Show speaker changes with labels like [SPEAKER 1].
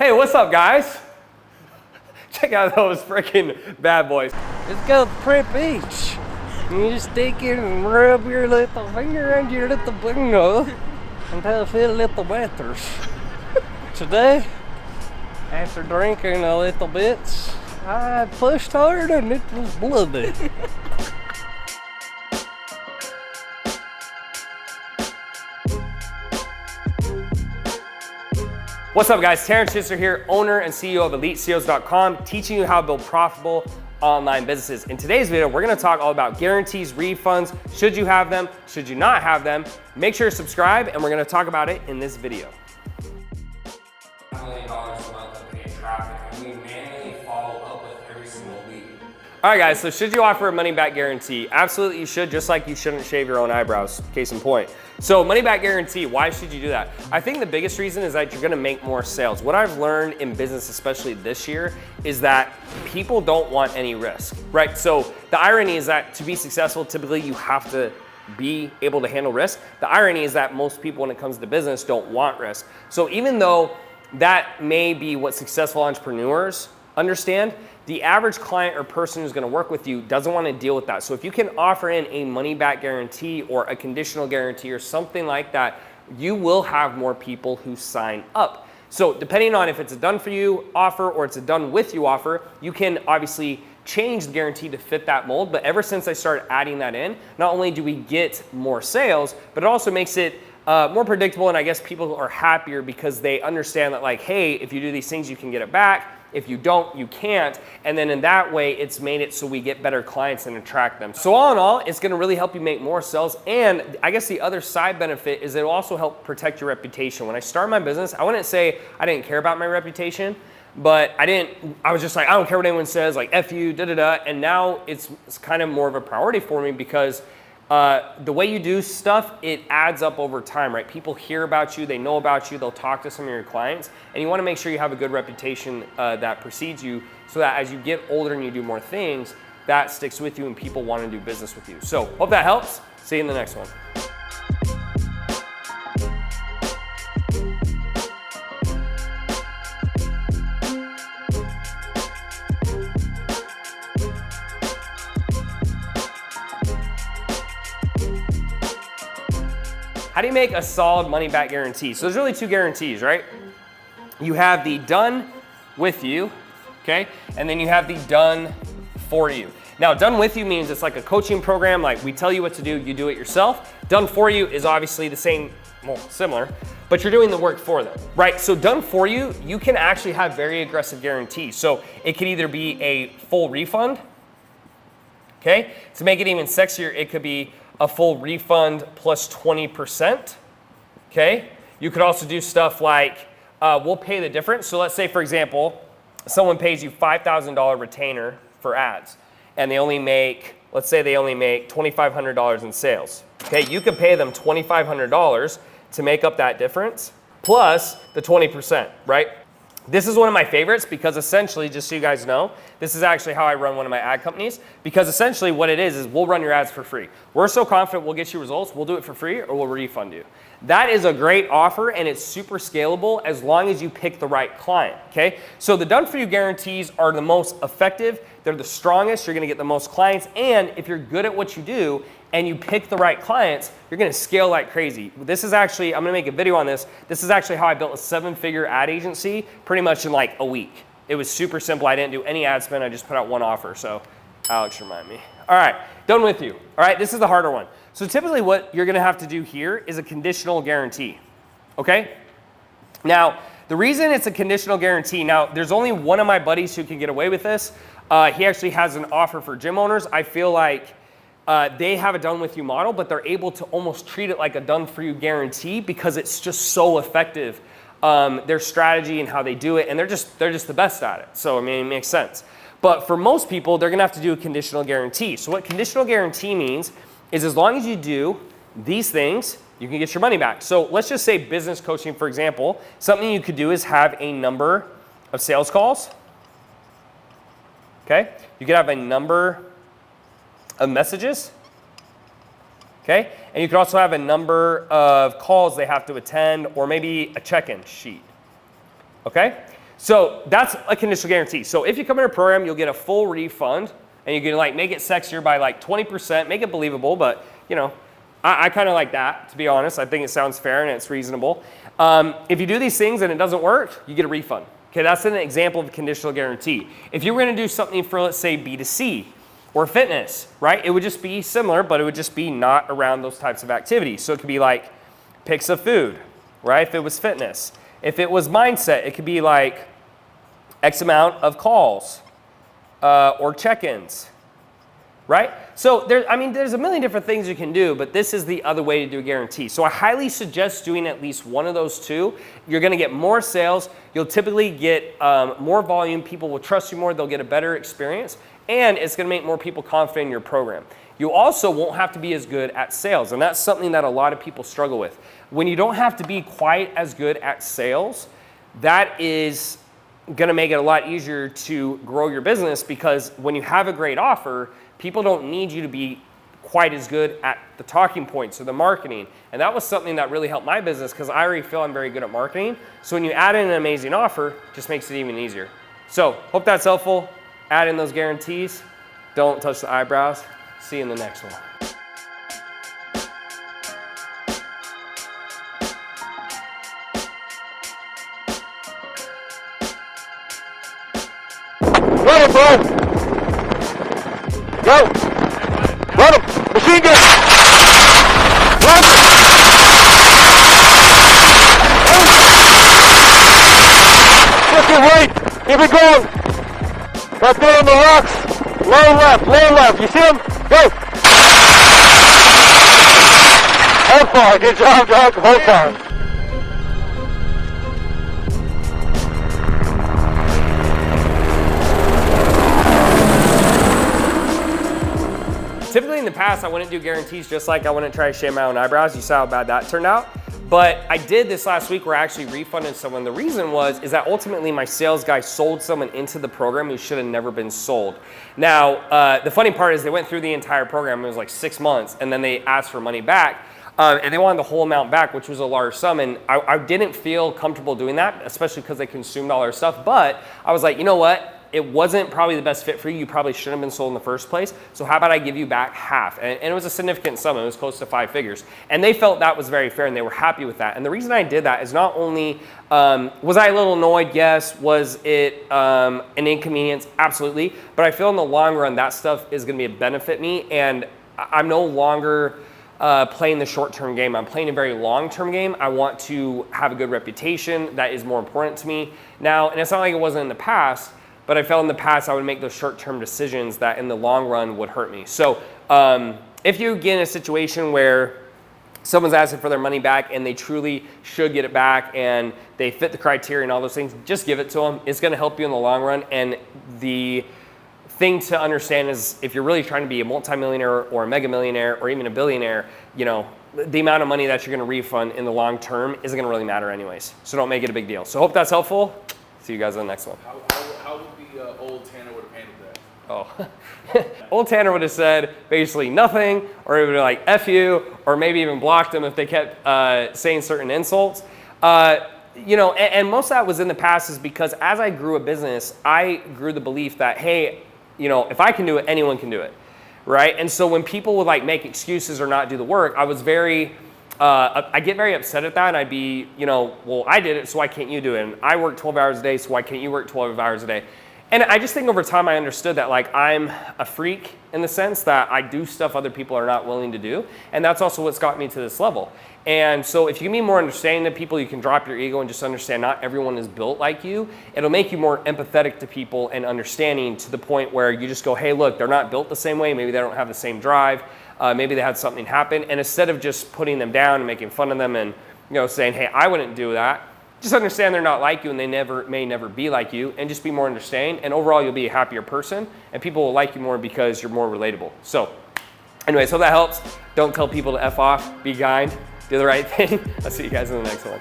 [SPEAKER 1] Hey, what's up, guys? Check out those freaking bad boys.
[SPEAKER 2] Let's go to Prep Beach. You just stick in and rub your little finger on your little finger until it feels a little better. Today, after drinking a little bit, I pushed hard and it was bloody.
[SPEAKER 1] What's up, guys? Terrence Chidester here, owner and CEO of EliteSEOs.com, teaching you how to build profitable online businesses. In today's video, we're gonna talk all about guarantees, refunds, should you have them, should you not have them. Make sure to subscribe, and we're gonna talk about it in this video. $1 million a month of paid traffic, and we manually follow up with every single lead. All right, guys, so should you offer a money-back guarantee? Absolutely you should, just like you shouldn't shave your own eyebrows, case in point. So money-back guarantee, why should you do that? I think the biggest reason is that you're gonna make more sales. What I've learned in business, especially this year, is that people don't want any risk, right? So the irony is that to be successful, typically you have to be able to handle risk. The irony is that most people, when it comes to business, don't want risk. So even though that may be what successful entrepreneurs understand, the average client or person who's gonna work with you doesn't wanna deal with that. So if you can offer in a money-back guarantee or a conditional guarantee or something like that, you will have more people who sign up. So depending on if it's a done for you offer or it's a done with you offer, you can obviously change the guarantee to fit that mold. But ever since I started adding that in, not only do we get more sales, but it also makes it more predictable, and I guess people are happier because they understand that, like, hey, if you do these things, you can get it back. If you don't, you can't. And then in that way, it's made it so we get better clients and attract them. So all in all, it's gonna really help you make more sales. And I guess the other side benefit is it'll also help protect your reputation. When I started my business, I wouldn't say I didn't care about my reputation, but I was just like, I don't care what anyone says, like F you, da-da-da. And now it's kind of more of a priority for me because the way you do stuff, it adds up over time, right? People hear about you, they know about you, they'll talk to some of your clients, and you wanna make sure you have a good reputation that precedes you so that as you get older and you do more things, that sticks with you and people wanna do business with you. So hope that helps. See you in the next one. How do you make a solid money-back guarantee? So there's really two guarantees, right? You have the done with you, okay? And then you have the done for you. Now, done with you means it's like a coaching program, like we tell you what to do, you do it yourself. Done for you is obviously the same, well, similar, but you're doing the work for them, right? So done for you, you can actually have very aggressive guarantees. So it could either be a full refund, okay? To make it even sexier, it could be a full refund plus 20%, okay? You could also do stuff like, we'll pay the difference. So let's say, for example, someone pays you $5,000 retainer for ads, and they only make, let's say they only make $2,500 in sales, okay? You could pay them $2,500 to make up that difference, plus the 20%, right? This is one of my favorites because essentially, just so you guys know, this is actually how I run one of my ad companies, because essentially what it is we'll run your ads for free. We're so confident we'll get you results, we'll do it for free or we'll refund you. That is a great offer and it's super scalable as long as you pick the right client, okay? So the done for you guarantees are the most effective, they're the strongest, you're gonna get the most clients, and if you're good at what you do and you pick the right clients, you're gonna scale like crazy. This is actually, I'm gonna make a video on this. This is actually how I built a 7-figure ad agency pretty much in like a week. It was super simple. I didn't do any ad spend. I just put out one offer. So Alex, remind me. All right, done with you. All right, this is the harder one. So typically what you're gonna have to do here is a conditional guarantee, okay? Now, the reason it's a conditional guarantee, now there's only one of my buddies who can get away with this. He actually has an offer for gym owners. I feel like they have a done with you model, but they're able to almost treat it like a done for you guarantee because it's just so effective. Their strategy and how they do it, and they're just the best at it. So I mean, it makes sense. But for most people, they're gonna have to do a conditional guarantee. So what conditional guarantee means is as long as you do these things, you can get your money back. So let's just say business coaching, for example, something you could do is have a number of sales calls. Okay, you could have a number of messages, okay? And you could also have a number of calls they have to attend or maybe a check-in sheet, okay? So that's a conditional guarantee. So if you come in a program, you'll get a full refund, and you can like make it sexier by like 20%, make it believable, but you know, I kind of like that, to be honest. I think it sounds fair and it's reasonable. If you do these things and it doesn't work, you get a refund. Okay, that's an example of a conditional guarantee. If you were gonna do something for, let's say, B2C or fitness, right? It would just be similar, but it would just be not around those types of activities. So it could be like pics of food, right? If it was fitness. If it was mindset, it could be like X amount of calls or check-ins, right? So there's a million different things you can do, but this is the other way to do a guarantee. So I highly suggest doing at least one of those two. You're gonna get more sales. You'll typically get more volume. People will trust you more. They'll get a better experience. And it's gonna make more people confident in your program. You also won't have to be as good at sales. And that's something that a lot of people struggle with. When you don't have to be quite as good at sales, that is gonna make it a lot easier to grow your business, because when you have a great offer, people don't need you to be quite as good at the talking points or the marketing. And that was something that really helped my business, because I already feel I'm very good at marketing. So when you add in an amazing offer, it just makes it even easier. So hope that's helpful. Add in those guarantees. Don't touch the eyebrows. See you in the next one.
[SPEAKER 3] Run him, bro! Go! Run him! Machine gun! Run! Fucking wait! Keep it going! Right there on the rocks! Low left! You see him? Go! Hold fire! Good job, dog! Hold fire!
[SPEAKER 1] Typically in the past, I wouldn't do guarantees, just like I wouldn't try to shave my own eyebrows. You saw how bad that turned out. But I did this last week where I actually refunded someone. The reason is that ultimately my sales guy sold someone into the program who should have never been sold. Now, the funny part is they went through the entire program. It was like 6 months, and then they asked for money back. And they wanted the whole amount back, which was a large sum. And I didn't feel comfortable doing that, especially because they consumed all our stuff. But I was like, you know what? It wasn't probably the best fit for you. You probably shouldn't have been sold in the first place. So how about I give you back half? And it was a significant sum. It was close to 5 figures. And they felt that was very fair, and they were happy with that. And the reason I did that is not only was I a little annoyed? Yes. Was it an inconvenience? Absolutely. But I feel in the long run that stuff is going to benefit me, and I'm no longer playing the short-term game. I'm playing a very long-term game. I want to have a good reputation. That is more important to me now. And it's not like it wasn't in the past, but I felt in the past I would make those short-term decisions that in the long run would hurt me. So if you get in a situation where someone's asking for their money back and they truly should get it back and they fit the criteria and all those things, just give it to them. It's gonna help you in the long run. And the thing to understand is, if you're really trying to be a multimillionaire or a mega millionaire or even a billionaire, you know, the amount of money that you're gonna refund in the long term isn't gonna really matter anyways. So don't make it a big deal. So hope that's helpful. See you guys in the next one.
[SPEAKER 4] How would the old Tanner would have handled that?
[SPEAKER 1] Oh, old Tanner would have said basically nothing, or he would have like F you, or maybe even blocked them if they kept saying certain insults. You know, and most of that was in the past is because as I grew a business, I grew the belief that, hey, you know, if I can do it, anyone can do it, right? And so when people would like make excuses or not do the work, I was I get very upset at that, and I'd be, you know, well, I did it, so why can't you do it? And I work 12 hours a day, so why can't you work 12 hours a day? And I just think over time I understood that like I'm a freak in the sense that I do stuff other people are not willing to do. And that's also what's got me to this level. And so if you can be more understanding to people, you can drop your ego and just understand not everyone is built like you. It'll make you more empathetic to people and understanding to the point where you just go, hey, look, they're not built the same way. Maybe they don't have the same drive. Maybe they had something happen. And instead of just putting them down and making fun of them and, you know, saying, hey, I wouldn't do that, just understand they're not like you and they may never be like you, and just be more understanding. And overall, you'll be a happier person and people will like you more because you're more relatable. So anyways, hope that helps. Don't tell people to F off. Be kind. Do the right thing. I'll see you guys in the next one.